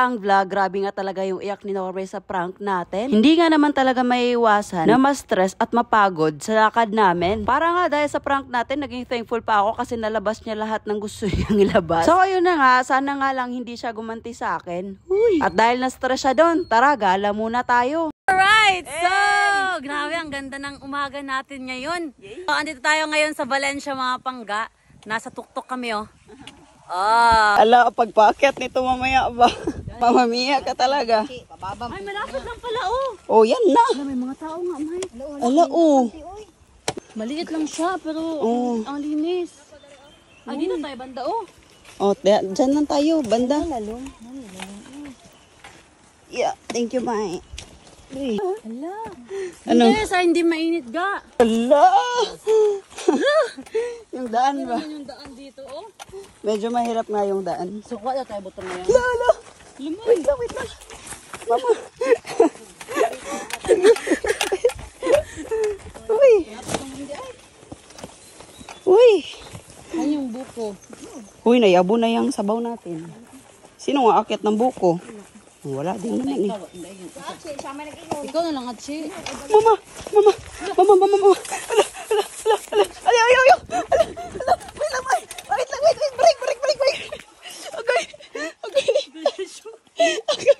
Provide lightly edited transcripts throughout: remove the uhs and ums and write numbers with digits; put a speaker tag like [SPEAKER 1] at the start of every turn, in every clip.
[SPEAKER 1] nakaraang vlog, grabe nga talaga yung iyak ni Norme sa prank natin. Hindi nga naman talaga maiiwasan na ma-stress at mapagod sa lakad namin. Para nga dahil sa prank natin, naging thankful pa ako kasi nalabas niya lahat ng gusto niyang ilabas. So ayun na nga, sana nga lang hindi siya gumanti sa akin. Uy. At dahil na-stress siya doon, tara, gala muna tayo.
[SPEAKER 2] Alright, so grabe ang ganda ng umaga natin ngayon. So, andito tayo ngayon sa Valencia mga pangga. Nasa tuktok kami oh.
[SPEAKER 1] Ala, pagpaakyat nito mamaya ba? Mamamiya ka talaga.
[SPEAKER 2] Ay, malapit lang pala oh.
[SPEAKER 1] Oh, yan na.
[SPEAKER 2] Ala, may mga tao nga, may.
[SPEAKER 1] Ala, oh.
[SPEAKER 2] Maliit lang siya, pero ang linis. Ay, dito tayo banda oh.
[SPEAKER 1] Oh, dyan lang tayo, banda. Yeah, thank you, Mai.
[SPEAKER 2] Ala.
[SPEAKER 1] Ano?
[SPEAKER 2] Yes, hindi mainit ga.
[SPEAKER 1] Ala! Yung daan ba?
[SPEAKER 2] Yung daan dito oh.
[SPEAKER 1] Medyo mahirap nga yung daan.
[SPEAKER 2] Suka na tayo butong ngayon.
[SPEAKER 1] Lala! Wait lang, wait lang. Mama! Uy! Uy!
[SPEAKER 2] Ano yung buko?
[SPEAKER 1] Uy, nayabo na yung sabaw natin. Sino nga akit ng buko? Wala din naman eh.
[SPEAKER 2] Ikaw na lang at si.
[SPEAKER 1] Mama! Mama! Mama! Mama! Mama! Ala! Ala! Ala! Ala! Ala! Ayaw! Ayaw! Ala! Ala! Wait lang! Wait lang! Wait! Break! Break! Break! Break! Okay! Okay! Okay!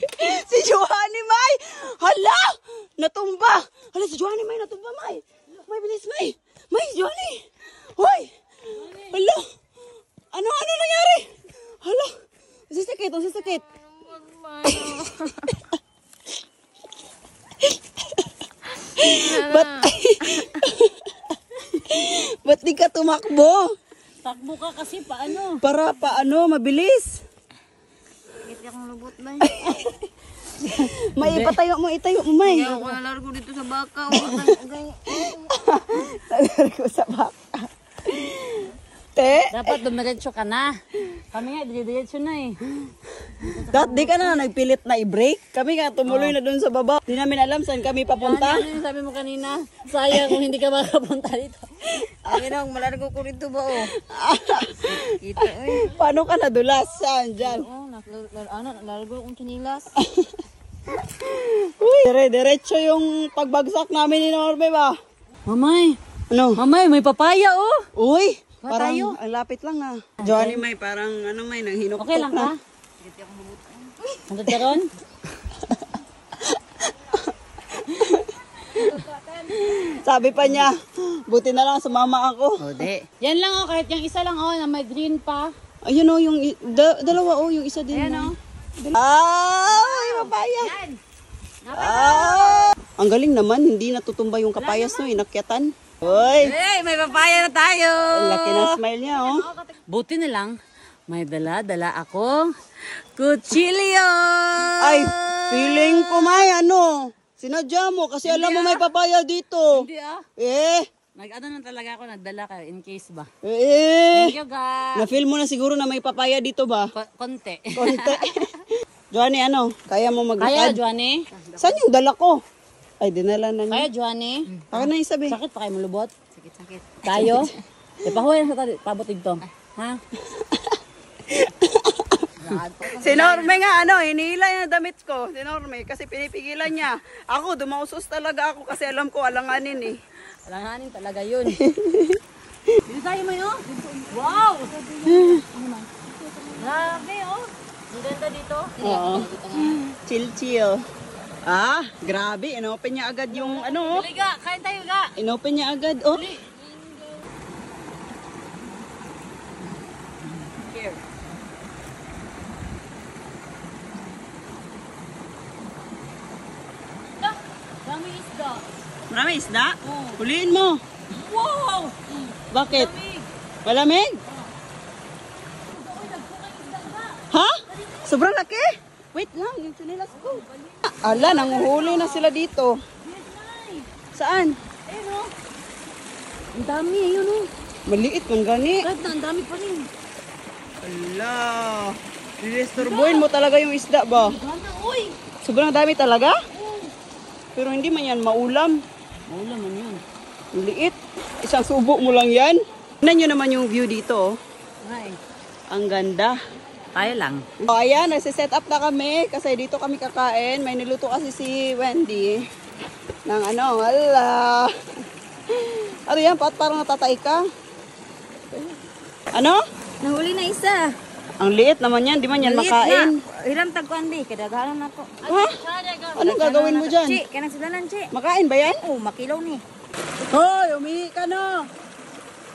[SPEAKER 1] Si Johanny May! Hala! Natumba! Hala! Si Johanny May natumba, May! May, bilis, May! May! Johanny! Hoy! Hala! Ano nangyari? Hala! Sisakit! Sisakit! Ba't di ka tumakbo?
[SPEAKER 2] Takbo ka kasi paano?
[SPEAKER 1] Para paano, mabilis.
[SPEAKER 2] Sakit akong lubot na.
[SPEAKER 1] May itayo mo, May.
[SPEAKER 2] Kaya ako nalargo dito sa baka.
[SPEAKER 1] Nalargo sa baka. Te?
[SPEAKER 2] Dapat dumiretso ka na. Kami nga, diretso na eh.
[SPEAKER 1] Di ka na nagpilit na i-break? Kami nga tumuloy na dun sa baba. Di namin alam saan kami papunta.
[SPEAKER 2] Ano yung sabi mo kanina? Sayang kung hindi ka makapunta dito. Ay, nang malargo ko rito ba oh? Kita eh.
[SPEAKER 1] Paano ka nadulas? Saan dyan?
[SPEAKER 2] Oo, nalargo akong chinilas.
[SPEAKER 1] Uy, diretso yung pagbagsak namin ni Norme ba?
[SPEAKER 2] Mamay!
[SPEAKER 1] Ano?
[SPEAKER 2] Mamay, may papaya oh!
[SPEAKER 1] Uy!
[SPEAKER 2] Ba
[SPEAKER 1] Parang
[SPEAKER 2] tayo?
[SPEAKER 1] ang lapit lang na. Johnny May, parang May, nang hinuktok
[SPEAKER 2] Okay lang ka? Nandun ka ron?
[SPEAKER 1] Sabi pa niya, buti na lang sumama ako.
[SPEAKER 2] O, di. Yan lang oh, kahit yung isa lang oh, na may green pa.
[SPEAKER 1] Ayun yung dalawa yung isa din.
[SPEAKER 2] Ayan oh.
[SPEAKER 1] May papaya.
[SPEAKER 2] Yan!
[SPEAKER 1] Ang galing naman, hindi natutumba yung kapayas no, inakyatan. Hoy!
[SPEAKER 2] Hey, may papaya na tayo!
[SPEAKER 1] Ang laki ng smile niya, oh.
[SPEAKER 2] Buti na lang, may dala akong kutsilyo!
[SPEAKER 1] Ay, feeling ko sinadya mo kasi alam mo may papaya dito.
[SPEAKER 2] Hindi ah. Nag-ano na talaga ako, nagdala ka in case ba. Thank you, ga.
[SPEAKER 1] Na-feel mo na siguro na may papaya dito ba?
[SPEAKER 2] Konti.
[SPEAKER 1] Konti. Johnny, kaya mo
[SPEAKER 2] Kaya,
[SPEAKER 1] maglakad?
[SPEAKER 2] Johnny?
[SPEAKER 1] Saan yung dala ko? Ay, dinala na niya.
[SPEAKER 2] Kaya, Johnny?
[SPEAKER 1] Ako na yung sabi.
[SPEAKER 2] Sakit pa kayo malubot? Sakit. Tayo? Ipahuwi na sa pabot ito. Ha?
[SPEAKER 1] Si Norme nga, hinihila niya damit ko. Si Norme, kasi pinipigilan niya. Ako, dumausos talaga ako kasi alam ko alanganin eh.
[SPEAKER 2] Alanganin talaga yun. Dito tayo mo yun? Wow! Grabe oh. Ang ganda dito.
[SPEAKER 1] Oo. Chill. Grabe. Inopen niya agad yung
[SPEAKER 2] Dali ga, kain tayo ga.
[SPEAKER 1] Inopen niya agad, oh.
[SPEAKER 2] Here. Dami isda.
[SPEAKER 1] Marami isda?
[SPEAKER 2] Oo.
[SPEAKER 1] Huliin mo.
[SPEAKER 2] Wow!
[SPEAKER 1] Bakit?
[SPEAKER 2] Lamig.
[SPEAKER 1] Malamig? Ha? Sobrang laki? Wait lang, yung sinilas ko. Ala, nanguhuli na sila dito. Saan?
[SPEAKER 2] Ayun o. Ang dami, ayun o.
[SPEAKER 1] Maliit man gani.
[SPEAKER 2] Kahit na, ang dami pa rin.
[SPEAKER 1] Ala, diresturbuhin mo talaga yung isda ba?
[SPEAKER 2] Ganda, uy!
[SPEAKER 1] Sobrang dami talaga? Pero hindi man yan maulam.
[SPEAKER 2] Maulam man yun.
[SPEAKER 1] Maliit. Isang subo mo lang yan. Tignan nyo naman yung view dito. Oh.
[SPEAKER 2] Ay.
[SPEAKER 1] Ang ganda.
[SPEAKER 2] Tayo lang.
[SPEAKER 1] O ayan, nagsiset up na kami kasi dito kami kakain. May niluto kasi si Wendy ng ano, wala. Ano yan, parang natatay ka. Ano?
[SPEAKER 3] Nahuli na isa.
[SPEAKER 1] Ang liit naman yan, di man yan makain.
[SPEAKER 3] Hiram tagkuan di, kadagalan ako.
[SPEAKER 1] Ha? Anong gagawin mo dyan?
[SPEAKER 3] Chi, kanang sidalan, Chi.
[SPEAKER 1] Makain ba yan?
[SPEAKER 3] Oh, makilaw ni.
[SPEAKER 1] Hoy, umihi ka no.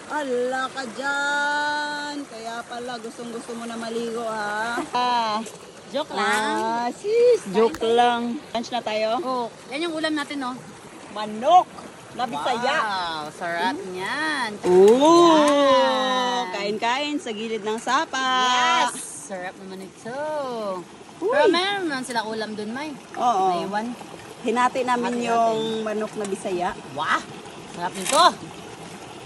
[SPEAKER 1] Ala ka dyan. Kaya pala gustong-gusto mo na maligo ha.
[SPEAKER 2] Joke lang.
[SPEAKER 1] Sis, joke lang. Lunch na tayo.
[SPEAKER 2] Oh, yan yung ulam natin, no?
[SPEAKER 1] Manok na Bisaya.
[SPEAKER 2] Wow, sarap niyan.
[SPEAKER 1] Oo. Kain-kain sa gilid ng sapa.
[SPEAKER 2] Yes! Sarap naman ito. Pero meron naman sila ulam dun, May.
[SPEAKER 1] Oo.
[SPEAKER 2] Naiwan.
[SPEAKER 1] Hinati namin yung manok na Bisaya.
[SPEAKER 2] Wow! Sarap nito.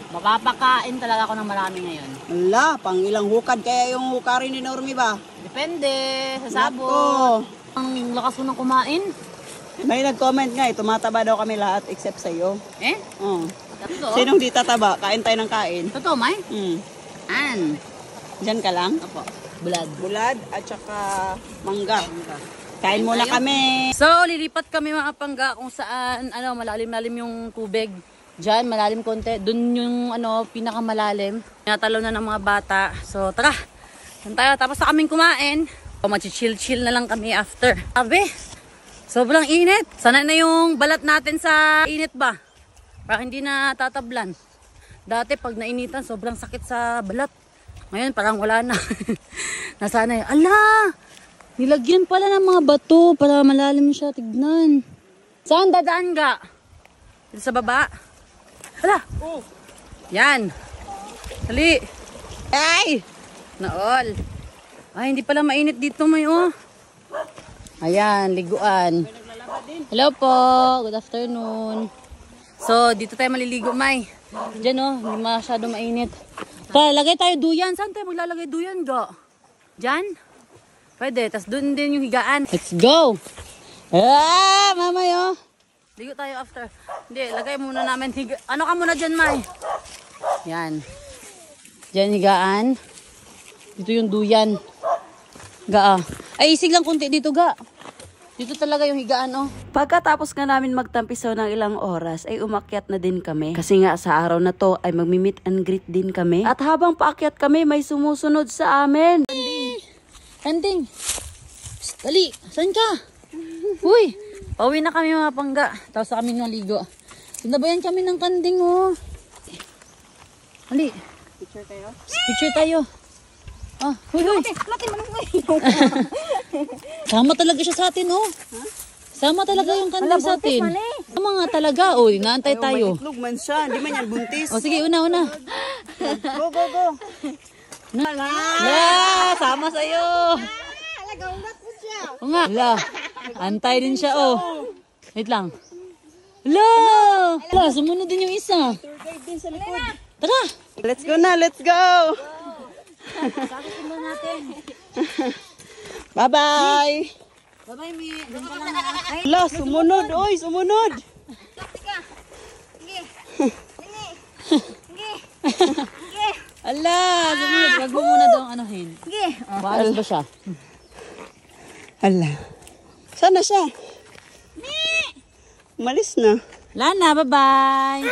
[SPEAKER 2] Mapapakain talaga ako ng marami ngayon.
[SPEAKER 1] Wala, pang ilang hukad kaya yung hukarin ni Normie ba?
[SPEAKER 2] Depende sa
[SPEAKER 1] Nako.
[SPEAKER 2] sabon. Ang lakas ko nang kumain.
[SPEAKER 1] May nag-comment nga, tumataba daw kami lahat except sa'yo.
[SPEAKER 2] Eh?
[SPEAKER 1] Oh.
[SPEAKER 2] Tatlo?
[SPEAKER 1] Sinong di tataba? Kain tayo ng kain.
[SPEAKER 2] Totoo, May? An.
[SPEAKER 1] Diyan ka lang?
[SPEAKER 2] Opo. Bulad.
[SPEAKER 1] Bulad at saka mangga. Kain muna kami.
[SPEAKER 2] So, lilipat kami mga pangga kung saan, malalim-lalim yung tubig. Diyan, malalim konti. Doon yung, pinakamalalim. Natalaw na ng mga bata. So, tara. Doon tayo. Tapos na kaming kumain. So, mag-chill-chill na lang kami after. Sabi, sobrang init. Sana na yung balat natin sa init ba? Para hindi na tatablan. Dati, pag nainitan, sobrang sakit sa balat. Ngayon, parang wala na. Nasana yun. Ala! Nilagyan pala ng mga bato para malalim siya. Tignan. Saan dadaan ka? Dito sa baba? Hala!
[SPEAKER 1] Oh.
[SPEAKER 2] Yan! Dali! Ay! Naol! Ay, hindi pala mainit dito, May, oh. Ayan, liguan. Hello po! Good afternoon. So, dito tayo maliligo, May. Diyan, oh. Hindi masyado mainit. Tara, lagay tayo duyan. Saan tayo maglalagay duyan, ga? Diyan? Pwede. Tapos doon din yung higaan. Let's go! Ah! Mamay, oh. Ligo tayo after. Hindi, lagay muna namin. Ano ka muna dyan, May? Yan. Dyan, higaan. Dito yung duyan. Ga, ah. Ay, isig lang kunti dito, ga. Dito talaga yung higaan, oh.
[SPEAKER 1] Pagkatapos nga namin magtampisaw ng ilang oras, ay umakyat na din kami. Kasi nga sa araw na to ay magmi-meet and greet din kami. At habang paakyat kami, may sumusunod sa amin.
[SPEAKER 2] Ending. Psst, dali. Saan ka? Uy. Pauwi na kami mga pangga. Tapos na kami naligo. Sinabayan kami ng kanding, oh. Dali.
[SPEAKER 1] Picture tayo?
[SPEAKER 2] Picture tayo. Ah, huy, huy. Sama talaga siya sa atin, oh. Sama talaga yung kanding sa atin. Sama nga talaga, oh. Inaantay tayo.
[SPEAKER 1] May itlog man siya. Hindi man yan buntis.
[SPEAKER 2] O, sige, una.
[SPEAKER 1] Go, go, go.
[SPEAKER 2] Yeah, sama sa'yo. O nga. Hala. Antay din siya, oh. Wait lang. Hala, sumunod din yung isa.
[SPEAKER 1] Tour guide din sa likod.
[SPEAKER 2] Tara.
[SPEAKER 1] Let's go na, let's go.
[SPEAKER 2] Sakutin natin.
[SPEAKER 1] Bye-bye.
[SPEAKER 2] Bye-bye, Mi. Doon ka lang, ha?
[SPEAKER 1] Hala, sumunod. Oy, sumunod.
[SPEAKER 2] Ala, sumunod. Wag mo muna daw anuhin. Baalis ba siya?
[SPEAKER 1] Hala. Sana siya? Umalis na.
[SPEAKER 2] Lana, bye-bye.